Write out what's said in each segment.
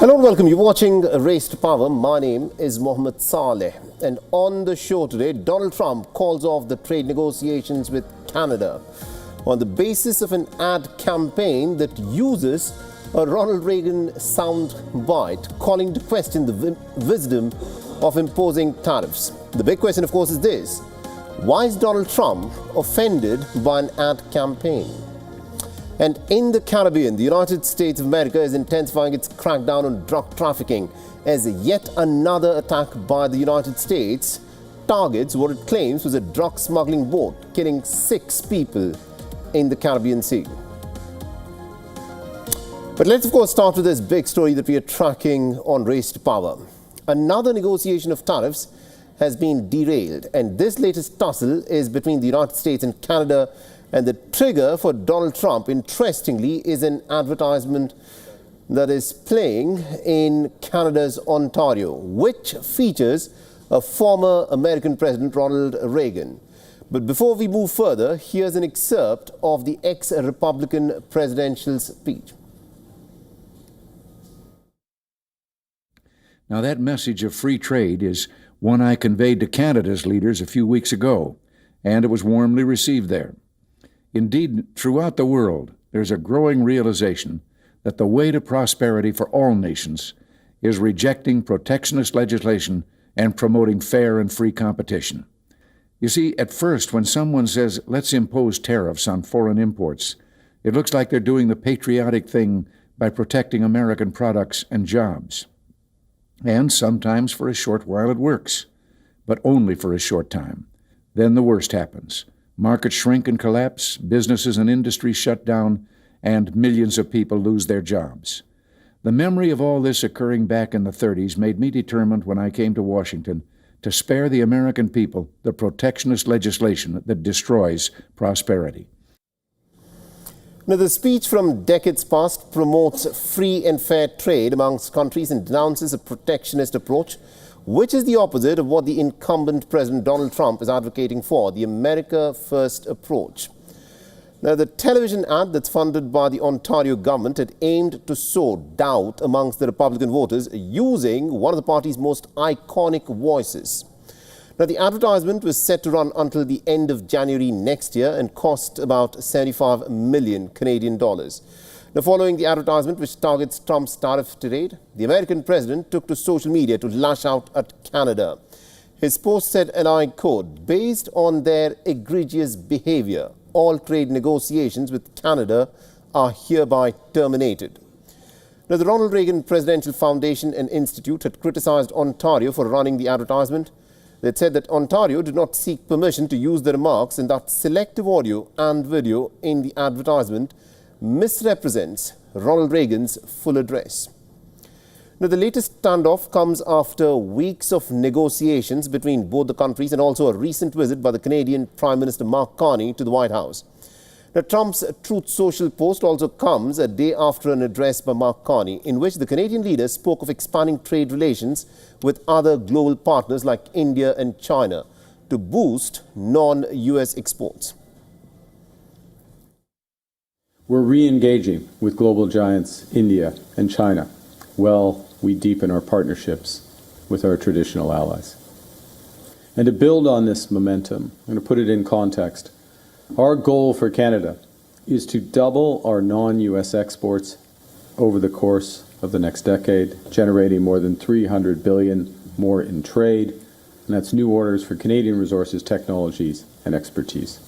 Hello and welcome. You're watching Race to Power. My name is Mohammed Saleh. And on the show today, Donald Trump calls off the trade negotiations with Canada on the basis of an ad campaign that uses a Ronald Reagan sound bite, calling into question the wisdom of imposing tariffs. The big question, of course, is this: why is Donald Trump offended by an ad campaign? And in the Caribbean, the United States of America is intensifying its crackdown on drug trafficking as yet another attack by the United States targets what it claims was a drug smuggling boat, killing 6 people in the Caribbean Sea. But let's, of course, start with this big story that we are tracking on Race to Power. Another negotiation of tariffs has been derailed, and this latest tussle is between the United States and Canada. And the trigger for Donald Trump, interestingly, is an advertisement that is playing in Canada's Ontario, which features a former American President, Ronald Reagan. But before we move further, here's an excerpt of the ex-Republican presidential speech. Now, that message of free trade is one I conveyed to Canada's leaders a few weeks ago, and it was warmly received there. Indeed, throughout the world, there's a growing realization that the way to prosperity for all nations is rejecting protectionist legislation and promoting fair and free competition. You see, at first, when someone says, let's impose tariffs on foreign imports, it looks like they're doing the patriotic thing by protecting American products and jobs. And sometimes for a short while it works, but only for a short time. Then the worst happens. Markets shrink and collapse, businesses and industries shut down, and millions of people lose their jobs. The memory of all this occurring back in the 30s made me determined when I came to Washington to spare the American people the protectionist legislation that destroys prosperity. Now, the speech from decades past promotes free and fair trade amongst countries and denounces a protectionist approach, which is the opposite of what the incumbent President Donald Trump is advocating for, the America First approach. Now, the television ad that's funded by the Ontario government had aimed to sow doubt amongst the Republican voters using one of the party's most iconic voices. Now, the advertisement was set to run until the end of January next year and cost about 75 million Canadian dollars. Now, following the advertisement, which targets Trump's tariff tirade, the American president took to social media to lash out at Canada. His post said, and I quote, "Based on their egregious behavior, all trade negotiations with Canada are hereby terminated." Now, the Ronald Reagan Presidential Foundation and Institute had criticized Ontario for running the advertisement. They said that Ontario did not seek permission to use the remarks and that selective audio and video in the advertisement misrepresents Ronald Reagan's full address. Now, the latest standoff comes after weeks of negotiations between both the countries and also a recent visit by the Canadian Prime Minister Mark Carney to the White House. Now, Trump's Truth Social post also comes a day after an address by Mark Carney in which the Canadian leader spoke of expanding trade relations with other global partners like India and China to boost non-US exports. We're re-engaging with global giants India and China while we deepen our partnerships with our traditional allies. And to build on this momentum, I'm going to put it in context. Our goal for Canada is to double our non-US exports over the course of the next decade, generating more than $300 billion more in trade, and that's new orders for Canadian resources, technologies, and expertise.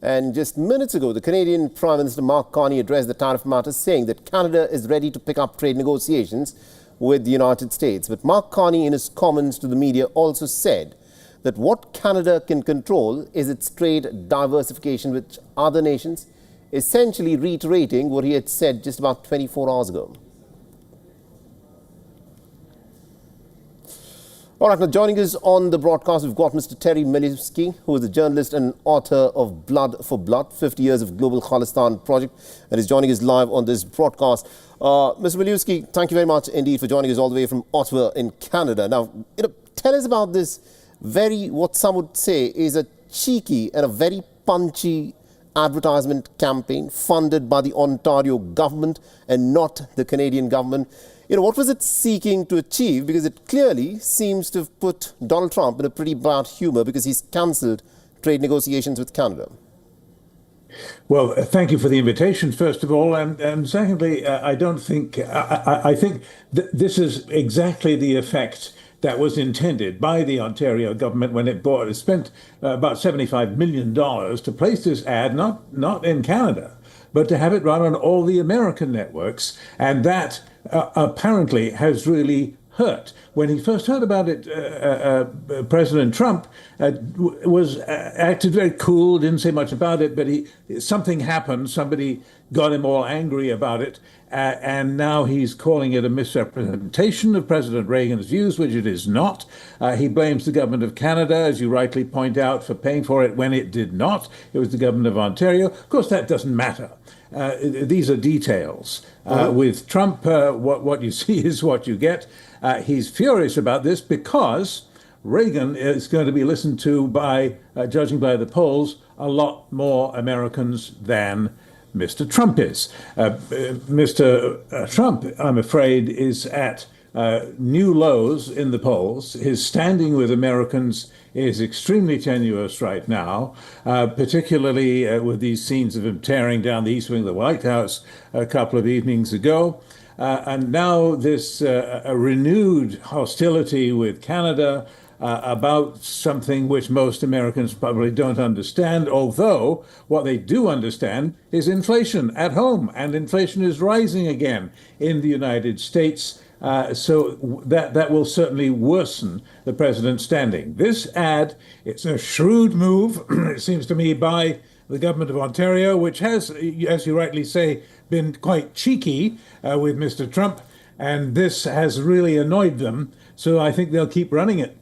And just minutes ago, the Canadian Prime Minister Mark Carney addressed the tariff matter, saying that Canada is ready to pick up trade negotiations with the United States. But Mark Carney, in his comments to the media, also said that what Canada can control is its trade diversification with other nations, essentially reiterating what he had said just about 24 hours ago. All right, now joining us on the broadcast, we've got Mr. Terry Milewski, who is a journalist and author of Blood for Blood, 50 Years of Global Khalistan Project, and is joining us live on this broadcast. Mr. Milewski, thank you very much indeed for joining us all the way from Ottawa in Canada. Now, tell us about this what some would say is a cheeky and a very punchy advertisement campaign funded by the Ontario government and not the Canadian government. What was it seeking to achieve? Because it clearly seems to have put Donald Trump in a pretty bad humor because he's cancelled trade negotiations with Canada. Well, thank you for the invitation, first of all. And secondly, I think that this is exactly the effect that was intended by the Ontario government when it spent about $75 million to place this ad, not in Canada, but to have it run on all the American networks. And that apparently has really hurt. When he first heard about it, President Trump acted very cool, didn't say much about it, but something happened. Somebody got him all angry about it, and now he's calling it a misrepresentation of President Reagan's views, which it is not. He blames the government of Canada, as you rightly point out, for paying for it when it did not. It was the government of Ontario. Of course, that doesn't matter. These are details. With Trump, what you see is what you get. He's furious about this because Reagan is going to be listened to by, judging by the polls, a lot more Americans than Mr. Trump is. Mr. Trump, I'm afraid, is at new lows in the polls. His standing with Americans is extremely tenuous right now, particularly with these scenes of him tearing down the east wing of the White House a couple of evenings ago. And now this renewed hostility with Canada about something which most Americans probably don't understand, although what they do understand is inflation at home, and inflation is rising again in the United States. So that will certainly worsen the president's standing. This ad, it's a shrewd move, it seems to me, by the government of Ontario, which has, as you rightly say, been quite cheeky with Mr. Trump, and this has really annoyed them. So I think they'll keep running it.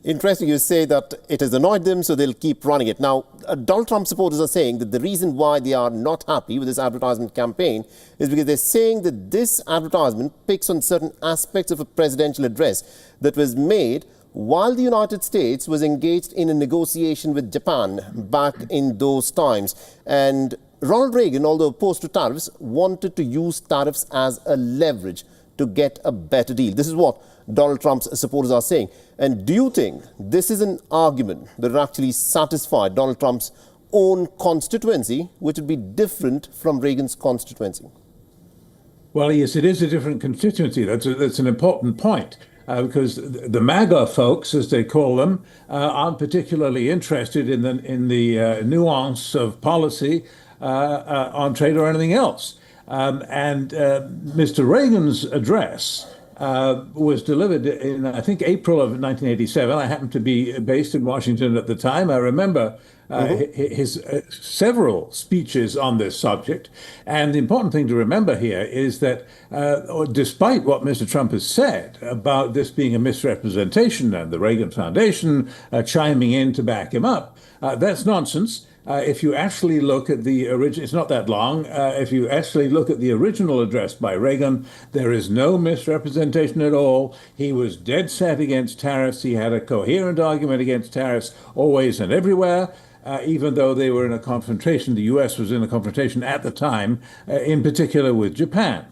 Interesting you say that it has annoyed them, so they'll keep running it. Now, Donald Trump supporters are saying that the reason why they are not happy with this advertisement campaign is because they're saying that this advertisement picks on certain aspects of a presidential address that was made while the United States was engaged in a negotiation with Japan back in those times. And Ronald Reagan, although opposed to tariffs, wanted to use tariffs as a leverage to get a better deal. This is what Donald Trump's supporters are saying. And do you think this is an argument that would actually satisfy Donald Trump's own constituency, which would be different from Reagan's constituency? Well, yes, it is a different constituency. That's an important point. Because the MAGA folks, as they call them, aren't particularly interested in the nuance of policy on trade or anything else. And Mr. Reagan's address was delivered in, I think, April of 1987. I happened to be based in Washington at the time. I remember his several speeches on this subject. And the important thing to remember here is that despite what Mr. Trump has said about this being a misrepresentation and the Reagan Foundation chiming in to back him up, that's nonsense. If you actually look at the original, it's not that long. If you actually look at the original address by Reagan, there is no misrepresentation at all. He was dead set against tariffs. He had a coherent argument against tariffs always and everywhere. Even though they were in a confrontation, the U.S. was in a confrontation at the time, in particular with Japan.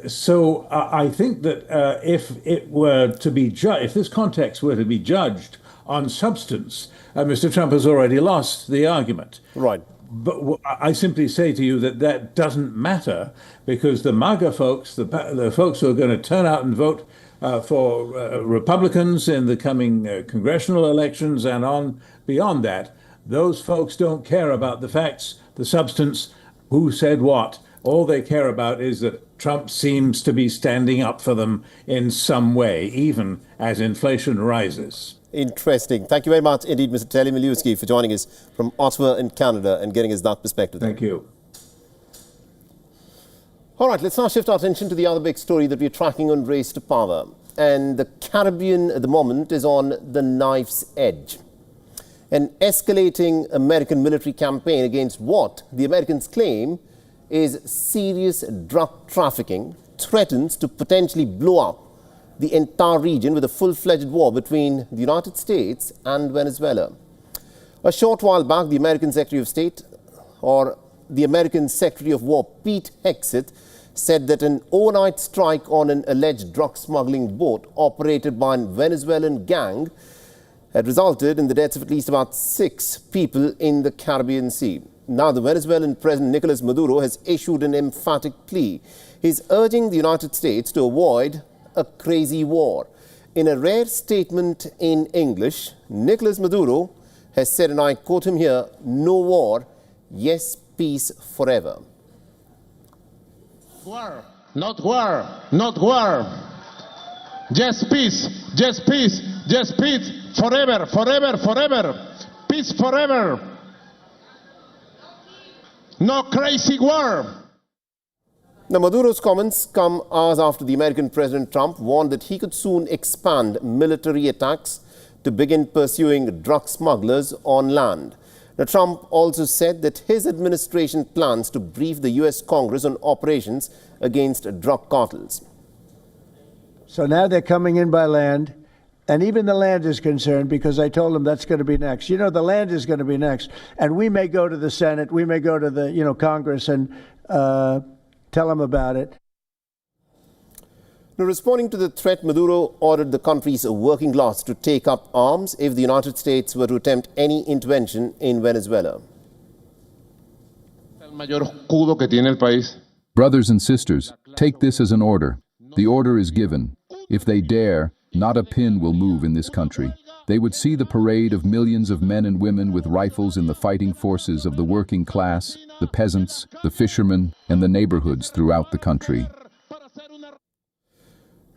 So I think that if this context were to be judged on substance, Mr. Trump has already lost the argument. Right. But I simply say to you that doesn't matter, because the MAGA folks, the folks who are going to turn out and vote for Republicans in the coming congressional elections and on beyond that, those folks don't care about the facts, the substance, who said what. All they care about is that Trump seems to be standing up for them in some way, even as inflation rises. Interesting. Thank you very much indeed, Mr. Telly Miliuski, for joining us from Ottawa in Canada and getting us that perspective. Thank you. All right, let's now shift our attention to the other big story that we're tracking on Race to Power. And the Caribbean at the moment is on the knife's edge. An escalating American military campaign against what the Americans claim is serious drug trafficking threatens to potentially blow up the entire region with a full-fledged war between the United States and Venezuela. A short while back, the American Secretary of State or the American Secretary of War Pete Hegseth said that an overnight strike on an alleged drug smuggling boat operated by a Venezuelan gang had resulted in the deaths of at least about 6 people in the Caribbean Sea. Now, the Venezuelan President Nicolas Maduro has issued an emphatic plea. He's urging the United States to avoid a crazy war. In a rare statement in English, Nicolas Maduro has said, and I quote him here, "No war, yes peace forever." War, not war, not war. Just peace, just peace, just peace, forever, forever, forever. Peace forever. No crazy war. Now, Maduro's comments come hours after the American President Trump warned that he could soon expand military attacks to begin pursuing drug smugglers on land. Now, Trump also said that his administration plans to brief the U.S. Congress on operations against drug cartels. So now they're coming in by land, and even the land is concerned because I told them that's going to be next. You know, the land is going to be next, and we may go to the Senate, we may go to the Congress and tell them about it. Now, responding to the threat, Maduro ordered the country's working class to take up arms if the United States were to attempt any intervention in Venezuela. Brothers and sisters, take this as an order. The order is given. If they dare, not a pin will move in this country. They would see the parade of millions of men and women with rifles in the fighting forces of the working class, the peasants, the fishermen, and the neighborhoods throughout the country.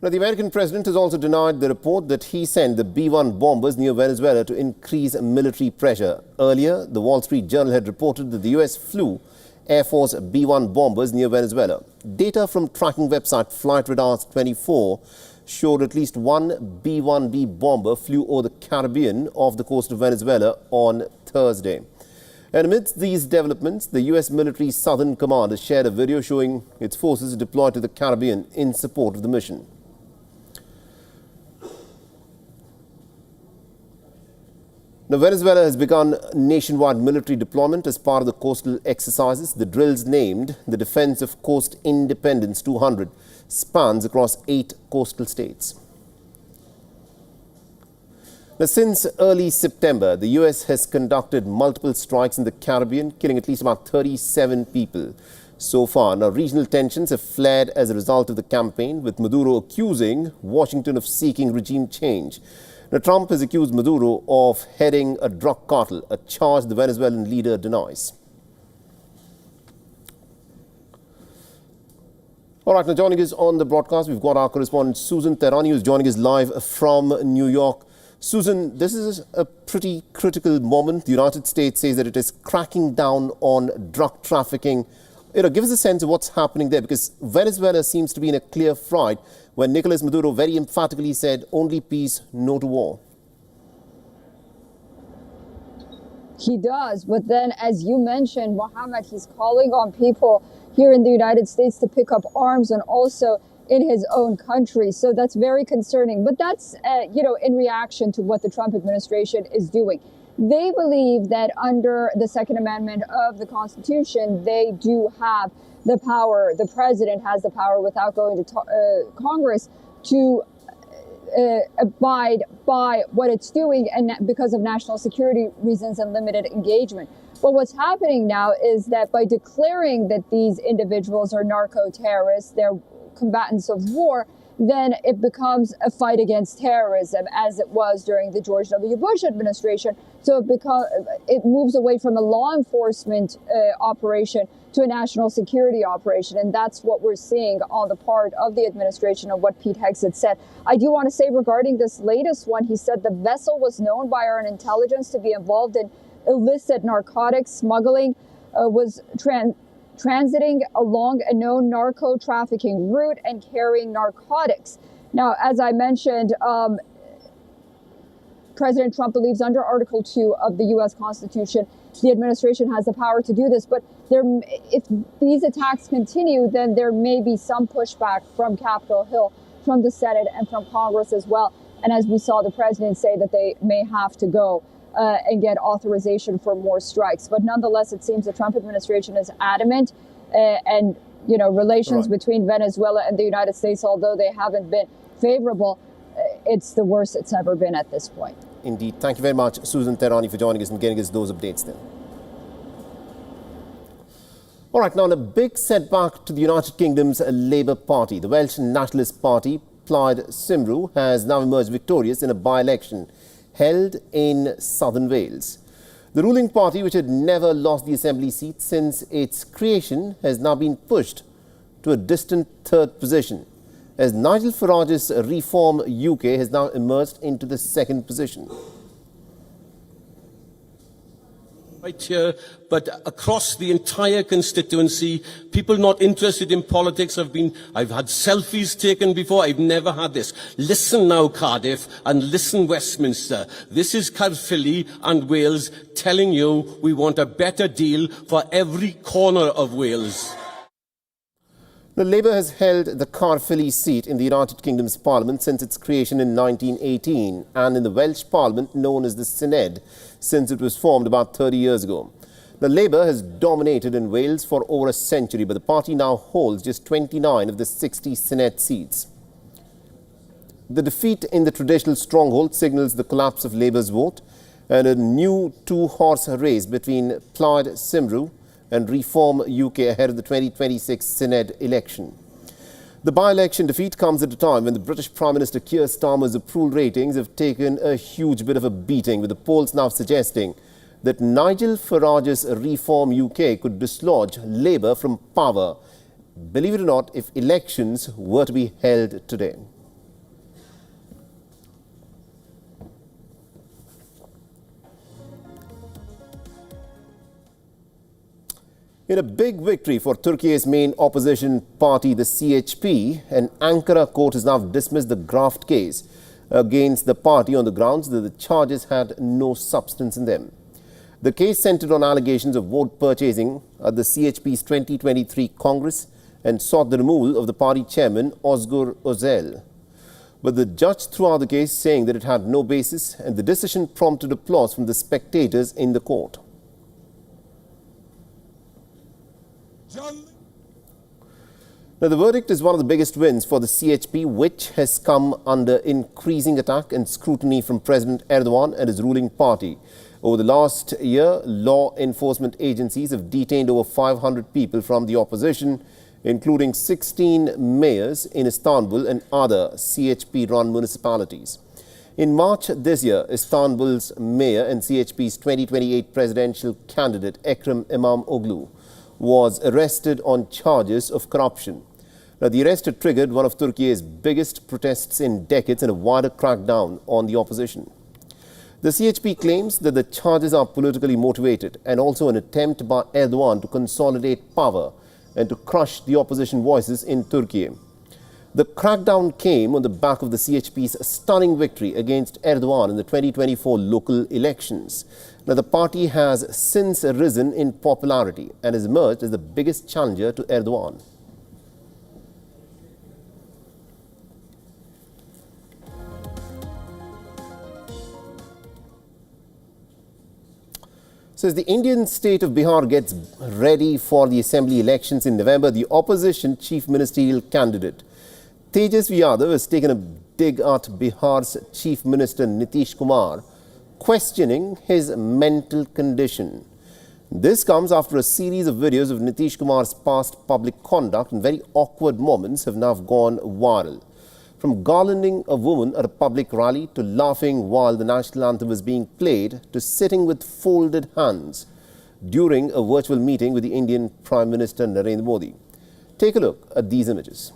Now, the American president has also denied the report that he sent the B-1 bombers near Venezuela to increase military pressure. Earlier, the Wall Street Journal had reported that the U.S. flew Air Force B-1 bombers near Venezuela. Data from tracking website Flight Radars 24 showed at least one B-1B bomber flew over the Caribbean off the coast of Venezuela on Thursday. And amidst these developments, the U.S. military Southern Command has shared a video showing its forces deployed to the Caribbean in support of the mission. Now, Venezuela has begun nationwide military deployment as part of the coastal exercises. The drills, named the Defense of Coast Independence 200, spans across 8 coastal states. Now, since early September, the U.S. has conducted multiple strikes in the Caribbean, killing at least about 37 people so far. Now, regional tensions have flared as a result of the campaign, with Maduro accusing Washington of seeking regime change. Now, Trump has accused Maduro of heading a drug cartel, a charge the Venezuelan leader denies. All right, now joining us on the broadcast, we've got our correspondent Susan Tehrani, who's joining us live from New York. Susan, this is a pretty critical moment. The United States says that it is cracking down on drug trafficking. Give us a sense of what's happening there, because Venezuela seems to be in a clear fright when Nicolas Maduro very emphatically said only peace, no to war. He does, but then, as you mentioned, Mohammed, he's calling on people here in the United States to pick up arms and also in his own country. So that's very concerning. But that's, in reaction to what the Trump administration is doing. They believe that under the Second Amendment of the Constitution, they do have the power, the president has the power without going to Congress to abide by what it's doing, and because of national security reasons and limited engagement. But what's happening now is that by declaring that these individuals are narco-terrorists, they're combatants of war, then it becomes a fight against terrorism, as it was during the George W. Bush administration. So it moves away from a law enforcement operation to a national security operation. And that's what we're seeing on the part of the administration of what Pete Hegseth said. I do want to say regarding this latest one, he said the vessel was known by our intelligence to be involved in illicit narcotics smuggling, was transiting along a known narco trafficking route and carrying narcotics. Now, as I mentioned, President Trump believes under Article 2 of the U.S. Constitution, the administration has the power to do this. But if these attacks continue, then there may be some pushback from Capitol Hill, from the Senate, and from Congress as well. And as we saw the president say that they may have to go and get authorization for more strikes. But nonetheless, it seems the Trump administration is adamant, and relations between Venezuela and the United States, although they haven't been favorable, it's the worst it's ever been at this point. Indeed. Thank you very much, Susan Tehrani, for joining us and getting us those updates then. All right, now in a big setback to the United Kingdom's Labour Party, the Welsh Nationalist Party, Plaid Cymru, has now emerged victorious in a by-election held in southern Wales. The ruling party, which had never lost the assembly seat since its creation, has now been pushed to a distant third position, as Nigel Farage's Reform UK has now emerged into the second position. Right here, but across the entire constituency, people not interested in politics I've had selfies taken before, I've never had this. Listen now, Cardiff, and listen, Westminster. This is Caerphilly and Wales telling you we want a better deal for every corner of Wales. The Labour has held the Caerphilly seat in the United Kingdom's Parliament since its creation in 1918 and in the Welsh Parliament known as the Senedd since it was formed about 30 years ago. The Labour has dominated in Wales for over a century, but the party now holds just 29 of the 60 Senedd seats. The defeat in the traditional stronghold signals the collapse of Labour's vote and a new two-horse race between Plaid Cymru and Reform UK ahead of the 2026 Senedd election. The by-election defeat comes at a time when the British Prime Minister Keir Starmer's approval ratings have taken a huge bit of a beating, with the polls now suggesting that Nigel Farage's Reform UK could dislodge Labour from power, believe it or not, if elections were to be held today. In a big victory for Turkey's main opposition party, the CHP, an Ankara court has now dismissed the graft case against the party on the grounds that the charges had no substance in them. The case centered on allegations of vote purchasing at the CHP's 2023 Congress and sought the removal of the party chairman, Özgür Özel. But the judge threw out the case, saying that it had no basis, and the decision prompted applause from the spectators in the court. Now, the verdict is one of the biggest wins for the CHP, which has come under increasing attack and scrutiny from President Erdogan and his ruling party. Over the last year, law enforcement agencies have detained over 500 people from the opposition, including 16 mayors in Istanbul and other CHP-run municipalities. In March this year, Istanbul's mayor and CHP's 2028 presidential candidate, Ekrem İmamoğlu, was arrested on charges of corruption. Now, the arrest had triggered one of Turkey's biggest protests in decades and a wider crackdown on the opposition. The CHP claims that the charges are politically motivated and also an attempt by Erdogan to consolidate power and to crush the opposition voices in Turkey. The crackdown came on the back of the CHP's stunning victory against Erdogan in the 2024 local elections. Now, the party has since risen in popularity and has emerged as the biggest challenger to Erdogan. So as the Indian state of Bihar gets ready for the assembly elections in November, the opposition chief ministerial candidate Tejas Yadav has taken a dig at Bihar's Chief Minister Nitish Kumar, questioning his mental condition. This comes after a series of videos of Nitish Kumar's past public conduct and very awkward moments have now gone viral. From garlanding a woman at a public rally to laughing while the national anthem was being played to sitting with folded hands during a virtual meeting with the Indian Prime Minister Narendra Modi. Take a look at these images.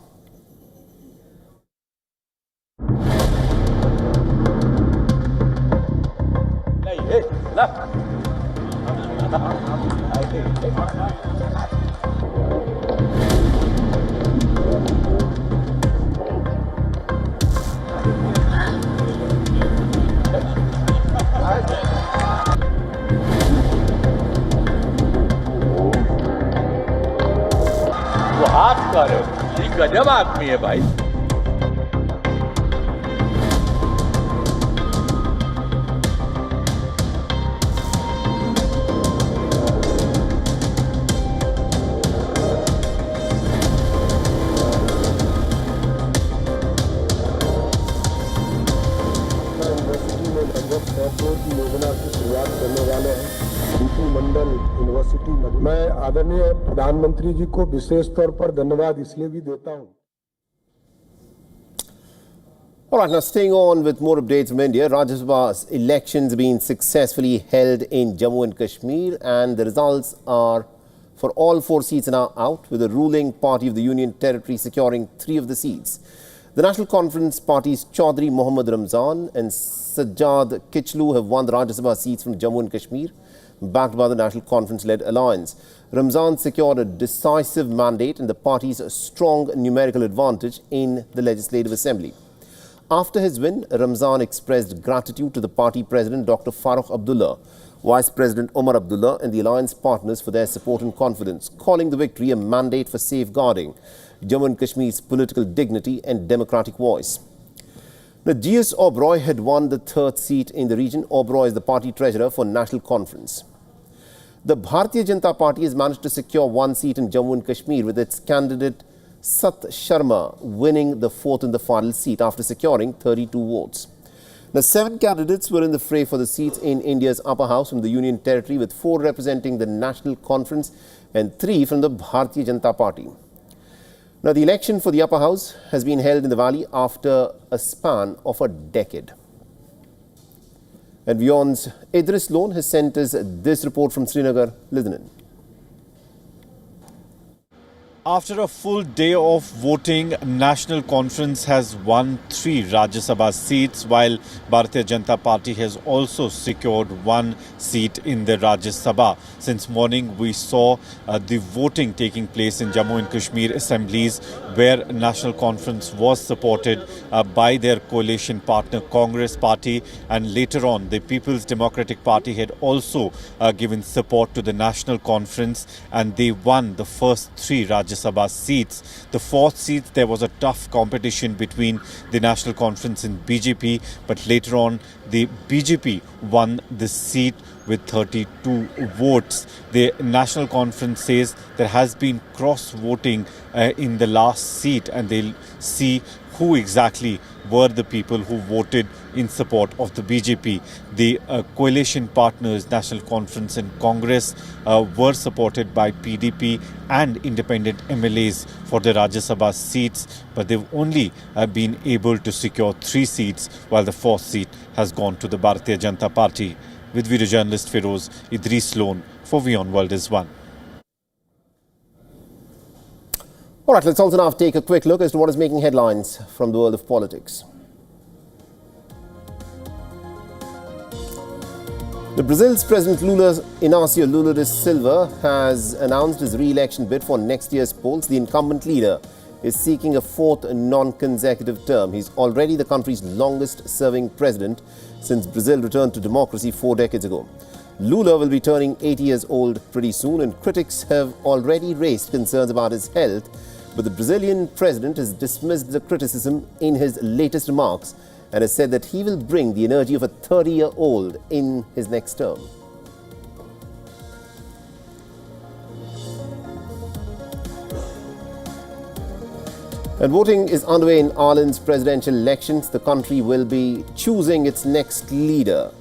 वो हाथ करो, ये गजब आदमी है भाई। करने वाले हैं डीपी मंडल यूनिवर्सिटी में। मैं आदरणीय प्रधानमंत्री जी को विशेष तौर पर धन्यवाद इसलिए भी देता हूं। All right, now staying on with more updates from India, Rajya Sabha's elections being successfully held in Jammu and Kashmir, and the results are for all 4 seats are now out, with the ruling party of the Union Territory securing 3 of the seats. The National Conference parties Chaudhry Mohammad Ramzan and Sajjad Kichlu have won the Rajya Sabha seats from Jammu and Kashmir, backed by the National Conference-led alliance. Ramzan secured a decisive mandate and the party's strong numerical advantage in the Legislative Assembly. After his win, Ramzan expressed gratitude to the party president Dr. Farooq Abdullah, Vice President Omar Abdullah and the alliance partners for their support and confidence, calling the victory a mandate for safeguarding Jammu and Kashmir's political dignity and democratic voice. Now, G.S. Oberoi had won the 3rd seat in the region. Oberoi is the party treasurer for National Conference. The Bharatiya Janata Party has managed to secure 1 seat in Jammu and Kashmir, with its candidate Sat Sharma winning the 4th and the final seat after securing 32 votes. Now, 7 candidates were in the fray for the seats in India's upper house from the Union Territory, with 4 representing the National Conference and 3 from the Bharatiya Janata Party. Now, the election for the upper house has been held in the valley after a span of a decade. And WION's Idris Lone has sent us this report from Srinagar. Listen in. After a full day of voting, National Conference has won 3 Rajya Sabha seats, while Bharatiya Janata Party has also secured 1 seat in the Rajya Sabha. Since morning, we saw the voting taking place in Jammu and Kashmir assemblies, where National Conference was supported by their coalition partner Congress Party, and later on the People's Democratic Party had also given support to the National Conference, and they won the first 3 Rajya Sabha seats. The 4th seat, there was a tough competition between the National Conference and BJP, but later on the BJP won the seat with 32 votes. The National Conference says there has been cross-voting in the last seat, and they'll see who exactly were the people who voted in support of the BJP. The coalition partners, National Conference and Congress, were supported by PDP and independent MLAs for the Rajya Sabha seats, but they've only been able to secure 3 seats, while the 4th seat has gone to the Bharatiya Janata Party. With video journalist Feroz, Idris Lone for WION World is One. All right, let's also now take a quick look as to what is making headlines from the world of politics. The Brazil's President Inácio Lula da Silva has announced his re-election bid for next year's polls. The incumbent leader is seeking a 4th non-consecutive term. He's already the country's longest-serving president since Brazil returned to democracy 4 decades ago. Lula will be turning 80 years old pretty soon, and critics have already raised concerns about his health, but the Brazilian president has dismissed the criticism in his latest remarks and has said that he will bring the energy of a 30-year-old in his next term. And voting is underway in Ireland's presidential elections. The country will be choosing its next leader.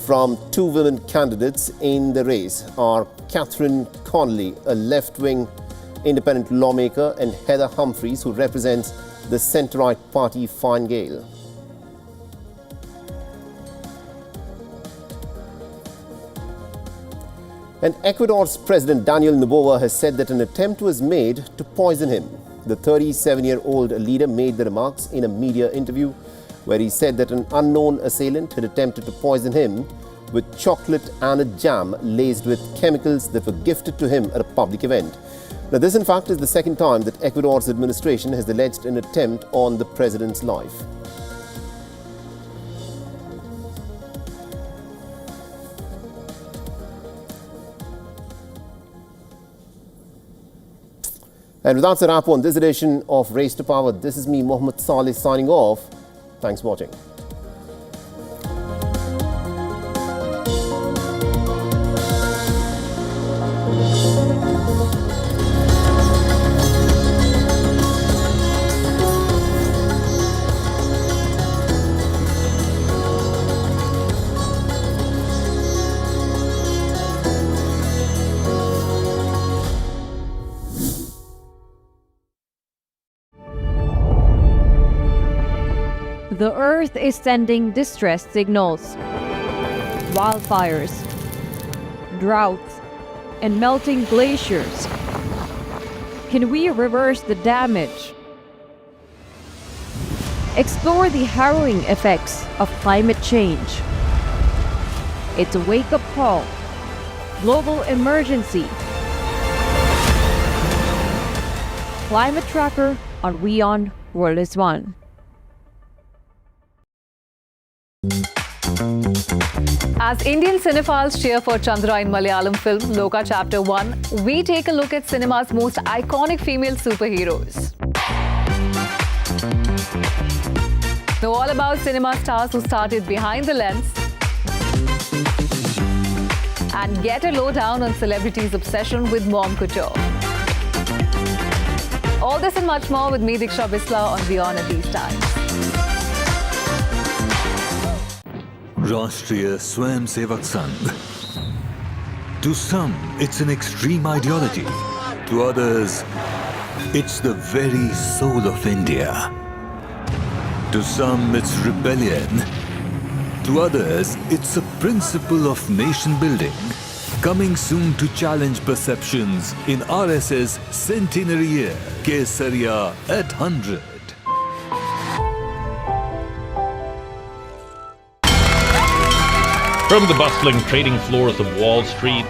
From 2 women candidates in the race are Catherine Connolly, a left-wing independent lawmaker, and Heather Humphreys, who represents the centre-right party Fine Gael. And Ecuador's President Daniel Noboa has said that an attempt was made to poison him. The 37-year-old leader made the remarks in a media interview where he said that an unknown assailant had attempted to poison him with chocolate and a jam laced with chemicals that were gifted to him at a public event. Now, this in fact is the second time that Ecuador's administration has alleged an attempt on the president's life. And with that, a wrap on this edition of Race to Power. This is me, Mohammed Saleh, signing off. Thanks for watching. Earth is sending distress signals. Wildfires, droughts, and melting glaciers. Can we reverse the damage? Explore the harrowing effects of climate change. It's a wake-up call. Global emergency. Climate Tracker on WION World is One. As Indian cinephiles cheer for Chandra in Malayalam film Loka Chapter 1, we take a look at cinema's most iconic female superheroes. Know all about cinema stars who started behind the lens, and get a lowdown on celebrities' obsession with mom couture. All this and much more with me, Diksha Bisla, on WION at these times. Rashtriya Swayamsevak Sangh. To some, it's an extreme ideology. To others, it's the very soul of India. To some, it's rebellion. To others, it's a principle of nation building. Coming soon to challenge perceptions in RSS centenary year, Kesariya at 100. From the bustling trading floors of Wall Street